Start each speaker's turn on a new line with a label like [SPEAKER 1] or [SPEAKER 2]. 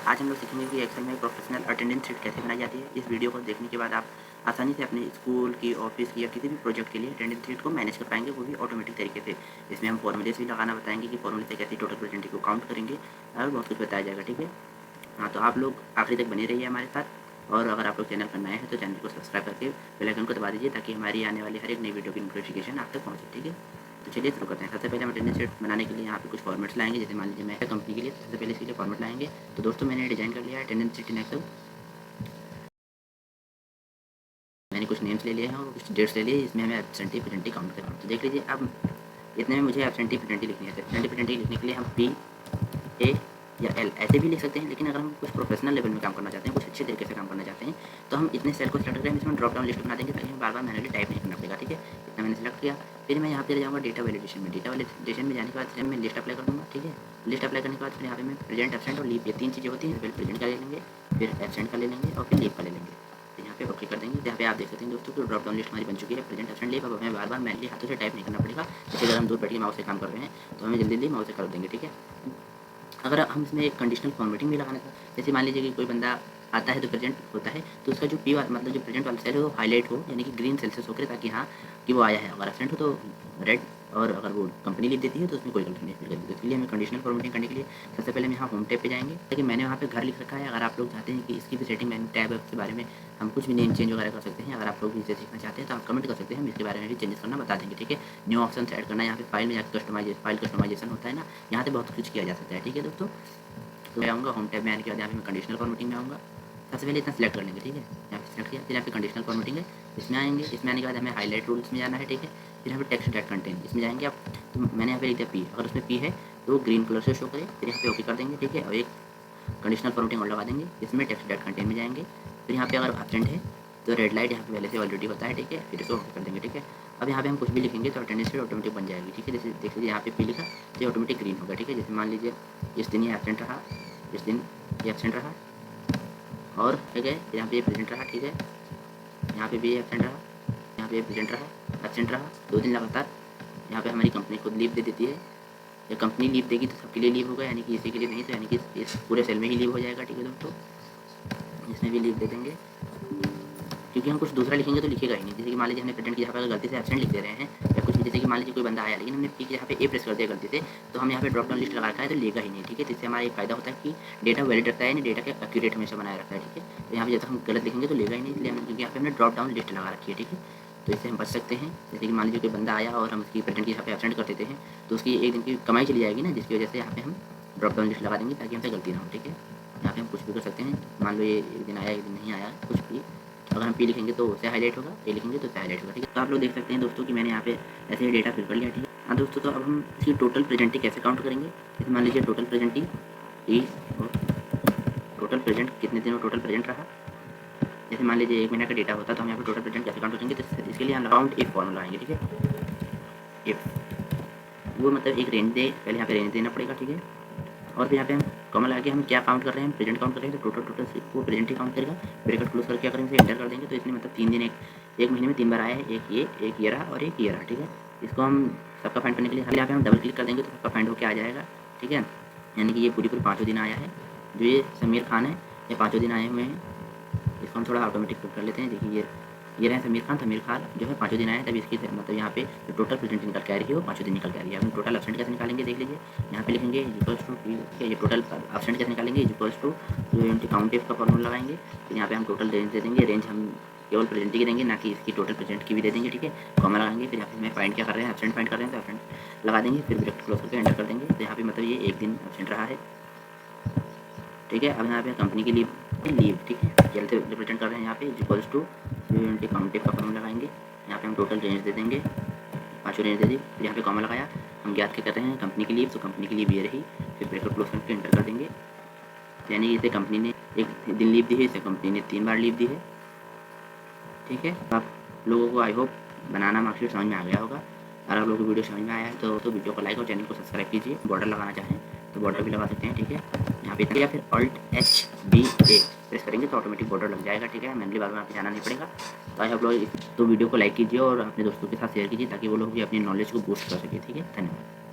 [SPEAKER 1] आज हम लोग सीखेंगे कि एक्सेल में प्रोफेशनल अटेंडेंस शीट कैसे बनाई जाती है। इस वीडियो को देखने के बाद आप आसानी से अपने स्कूल की, ऑफिस की या किसी भी प्रोजेक्ट के लिए अटेंडेंस शीट को मैनेज कर पाएंगे, वो भी ऑटोमेटिक तरीके से। इसमें हम फॉर्मूलेस भी लगाना बताएंगे कि फॉर्मूले से कैसे टोटल प्रेजेंटी को काउंट करेंगे और बहुत कुछ बताया जाएगा। ठीक है, हाँ, तो आप लोग आखिरी तक बने रहिए हमारे साथ। और अगर आप लोग चैनल पर नए हैं तो चैनल को सब्सक्राइब करके बेल आइकन को दबा दीजिए ताकि हमारी आने वाली हर एक नई वीडियो की नोटिफिकेशन आप तक पहुँचे। ठीक है, तो चलिए शुरू करते हैं। सबसे पहले हम अटेंडेंस शीट बनाने के लिए यहाँ पे कुछ फॉर्मेट्स लाएंगे। जैसे मान लीजिए मैं कंपनी के लिए सबसे पहले इसके लिए फॉर्मेट लाएंगे। तो दोस्तों मैंने डिजाइन कर लिया है अटेंडेंस शीट इन एक्सेल। मैंने कुछ नेम्स ले लिए हैं और कुछ डेट्स ले लिए। इसमें हमें एब्सेंटी प्रेजेंटी काउंट कर रहा हूँ। तो देख लीजिए, अब इतने में मुझे एब्सेंटी प्रेजेंटी लिखनी है। एब्सेंटी प्रेजेंटी लिखने के लिए हम पी ए या एल ऐसे भी लिख सकते हैं, लेकिन अगर हम कुछ प्रोफेशनल लेवल में काम करना चाहते हैं, कुछ अच्छे तरीके से काम करना चाहते हैं, तो हम इतने सेल को सेलेक्ट करें, इसमें ड्रॉप डाउन लिस्ट बना देंगे ताकि हमें बार बार मैनुअली टाइप नहीं करना पड़ेगा। ठीक है, इतना मैंने सेलेक्ट किया। फिर मैं यहाँ पे जाऊँगा डेटा वैलिडेशन में। डेटा वैलिडेशन में जाने के बाद मैं लिस्ट अप्लाई कर दूँगा। ठीक है, लिस्ट अप्लाई करने के बाद फिर यहाँ पे मैं प्रेजेंट, एब्सेंट और लीव, ये तीन चीज़ें होती हैं। पहले प्रेजेंट का ले लेंगे, फिर एब्सेंट का ले लेंगे और फिर लीव का ले लेंगे। तो यहाँ पे ओके कर देंगे। यहाँ पे आप देख सकते हैं दोस्तों कि ड्रॉप डाउन लिस्ट हमारी बन चुकी है, प्रेजेंट, एब्सेंट, लीव। अब हमें बार बार मैनुअली हाथों से टाइप नहीं करना पड़ेगा। जैसे अगर हम दूर बैठ के माउस से काम कर रहे हैं तो हमें जल्दी जल्दी माउस से कर देंगे। ठीक है, अगर हम इसमें एक कंडीशनल फॉर्मेटिंग भी लगाना था, जैसे मान लीजिए कि कोई बंदा आता है तो प्रेजेंट होता है, तो उसका जो पी वाला मतलब जो प्रेजेंट वाला सेल है वो हाईलाइट हो, यानी कि ग्रीन सेल से शो करे, ताकि हाँ कि वो आया है। अगर एब्सेंट हो तो रेड, और अगर वो कंपनी लिख देती है तो उसमें कोई गलती नहीं फिल कर देती। इसके लिए हमें कंडीशनल फॉर्मेटिंग करने के लिए सबसे पहले हम यहाँ होम टैब पे जाएंगे। लेकिन मैंने वहाँ पे घर लिख रखा है। अगर आप लोग चाहते हैं कि इसकी भी सेटिंग मैंने टैब के बारे में हम कुछ भी नेम चेंज वगैरह कर सकते हैं। अगर आप लोग इसे सीखना चाहते हैं तो आप कमेंट कर सकते हैं, हम इसके बारे में भी चेंजेस करना बता देंगे। ठीक है, न्यू ऑप्शन ऐड करना, यहाँ पे फाइल में जाकर फाइल कस्टमाइजेशन होता है ना, यहाँ पे बहुत कुछ किया जा सकता है। ठीक है दोस्तों, तो मैं आऊँगा होम टैब में आने के बाद यहाँ पे मैं कंडीशनल फॉर्मेटिंग में आऊँगा। सबसे पहले इतना सेलेक्ट कर लेंगे। ठीक है, यहाँ पे सेलेक्ट किया, फिर यहाँ पे कंडीशनल फॉर्मेटिंग है, इसमें आएंगे। इसमें आने के बाद हमें हाईलाइट रूल्स में जाना है। ठीक है, फिर यहाँ पे टेक्स्ट डेट कंटेंट, इसमें जाएंगे आप। तो मैंने यहाँ पे लिख दिया पी, अगर उसमें पी है तो ग्रीन कलर से शो करे। फिर यहाँ पे ओके कर देंगे। ठीक है, और एक कंडीशनल फॉर्मेटिंग और लगा देंगे। इसमें टेक्स्ट डेट कंटेंट में जाएंगे। फिर यहाँ पे अगर एब्सेंट है तो रेड लाइट यहाँ पे पहले से ऑलरेडी होता है। ठीक है, फिर इसको ओके कर देंगे। ठीक है, अब यहाँ पे हम कुछ भी लिखेंगे तो अटेंडेंस शीट ऑटोमेटिक बन जाएगी। ठीक है, जैसे देख लीजिए यहाँ पे पी लिखा तो ये ऑटोमेटिक ग्रीन होगा। ठीक है, जैसे मान लीजिए इस दिन ये एब्सेंट रहा, इस दिन ये एब्सेंट रहा, और ठीक है यहाँ पे ये प्रेजेंट रहा। ठीक है, यहाँ पे भी एब्सेंट रहा, यहाँ पे प्रेजेंट रहा, एब्सेंट रहा, 2 दिन लगातार। यहाँ पे हमारी कंपनी खुद लीव दे देती है। या कंपनी लीव देगी तो सबके लिए लीव होगा, यानी कि इसी के लिए नहीं, तो यानी कि इस पूरे सेल में ही लीव हो जाएगा। ठीक है दोस्तों, इसमें भी लीव दे देंगे, क्योंकि हम कुछ दूसरा लिखेंगे तो लिखेगा ही नहीं। जैसे कि मान लीजिए हमने प्रेजेंट की जगह पर गलती से एब्सेंट लिख दे रहे हैं या कुछ भी, जैसे कि मान लीजिए कोई बंदा आया लेकिन हमने पी की जगह पे ए प्रेस कर दिया गलती से, तो हम यहाँ पे ड्रॉप डाउन लिस्ट लगा रखा है तो लेगा ही नहीं। ठीक है, तो इससे हमारा एक फायदा होता है कि डेटा वैलिड रखता है, यानी डेटा के एक्यूरेट हमेशा बनाए रखता है। ठीक है, तो यहाँ पे जब तक हम गलत लिखेंगे तो लेगा ही नहीं, इसलिए क्योंकि यहाँ पे हमने ड्रॉप डाउन लिस्ट लगा रखी है। ठीक है, तो इससे हम बच सकते हैं। जैसे कि मान लीजिए कोई बंदा आया और हम उसकी प्रेजेंट की जगह पे एब्सेंट कर देते हैं तो उसकी एक दिन की कमाई चली जाएगी ना, जिसकी वजह से यहाँ पे हम ड्रॉप डाउन लिस्ट लगा देंगे ताकि हमसे गलती ना हो। ठीक है, यहाँ पे हम कुछ भी कर सकते हैं। मान लो ये एक दिन आया, एक दिन नहीं आया, कुछ भी। अगर हम पी लिखेंगे तो उससे हाईलाइट होगा, ए लिखेंगे तो उससे हाईलाइट होगा। ठीक है, तो आप लोग देख सकते हैं दोस्तों कि मैंने यहाँ पे ऐसे ही डेटा फिल कर लिया। ठीक है, हाँ दोस्तों, तो अब हम इसकी टोटल प्रेजेंटी कैसे काउंट करेंगे। जैसे मान लीजिए टोटल प्रेजेंटी ई, टोटल प्रेजेंट कितने दिनों टोटल प्रेजेंट रहा। जैसे मान लीजिए 1 महीने का डेटा होता है तो हम यहाँ पे टोटल प्रेजेंट कैसे काउंट करेंगे, तो इसके लिए हम काउंट इफ फॉर्मूला आएंगे। ठीक है, इफ वो मतलब एक रेंज दे, पहले यहाँ पे रेंज देना पड़ेगा। ठीक है, और फिर यहाँ पे हम कॉमा लगा के हम क्या काउंट कर रहे हैं, प्रेजेंट काउंट कर रहे हैं, तो टोटल से वो प्रेजेंट ही काउंट करेगा। ब्रैकेट क्लोज करके क्या करेंगे, एंटर कर देंगे। तो इसमें मतलब 3 दिन एक महीने में 3 बार आया है, एक ये रहा और एक ये रहा। ठीक है, इसको हम सबका फाइंड करने के लिए यहाँ पे हम डबल क्लिक कर देंगे तो सबका फाइंड होकर आ जाएगा। ठीक है, यानी कि ये पूरी 5 दिन आया है। जो ये समीर खान है, ये 5 दिन आए हुए हैं। इसको हम थोड़ा ऑटोमेटिक कर लेते हैं। देखिए ये रहे समीर खान जो है 5 दिन आया है, तभी इसकी मतलब यहाँ पे जो टोटल प्रेजेंट निकल के आ रही है वो 5 दिन निकल के आ रही है। हम टोटल एब्सेंट कैसे निकालेंगे देख लीजिए, यहाँ पे लिखेंगे इक्वल्स टू, ये टोटल एब्सेंट कैसे निकालेंगे, इक्वल्स टू काउंट इफ का फॉर्मूला लगाएंगे। फिर यहाँ पे हम टोटल रेंज दे देंगे, रेंज हम केवल प्रेजेंट की देंगे, ना कि इसकी टोटल प्रेजेंट की भी दे देंगे। ठीक है, कॉमा लगाएंगे। फिर यहाँ पे हमें फाइंड क्या कर रहे हैं, एब्सेंट फाइंड कर रहे हैं तो एब्सेंट लगा देंगे। फिर ब्रैकेट क्लोज करके एंटर कर देंगे। तो यहाँ पे मतलब ये 1 दिन एब्सेंट रहा है। ठीक है, अब यहाँ पे कंपनी की लीव, ठीक है, एल से रिप्रेजेंट कर रहे हैं। यहाँ पे इक्वल्स टू काउंट का फॉर्मूला लगाएंगे। यहाँ पे हम टोटल रेंज दे देंगे, 5 रेंज दे दी। फिर यहाँ पे कॉमा लगाया, हम ज्ञात क्या कर रहे हैं, कंपनी की लीव, तो कंपनी की लीव ये रही। फिर ब्रैकेट क्लोज करके एंटर कर देंगे। यानी इसे कंपनी ने 1 दिन लीव दी है, इसे कंपनी ने 3 बार लीव दी है। ठीक है, आप लोगों को आई होप बनाना मार्कशीट समझ में आ गया होगा। अगर आप लोगों को वीडियो समझ में आया है तो वीडियो को लाइक और चैनल को सब्सक्राइब कीजिए। बॉर्डर लगाना चाहें तो बॉर्डर भी लगा सकते हैं। ठीक है, यहाँ पे या फिर Alt+H+B+A प्रेस करेंगे तो ऑटोमेटिक बॉर्डर लग जाएगा। ठीक है, मैनुअली बार बार आपको जाना नहीं पड़ेगा। तो आई आप लोग तो वीडियो को लाइक कीजिए और अपने दोस्तों के साथ शेयर कीजिए ताकि वो लोग भी अपनी नॉलेज को बूस्ट कर सके। ठीक है, धन्यवाद।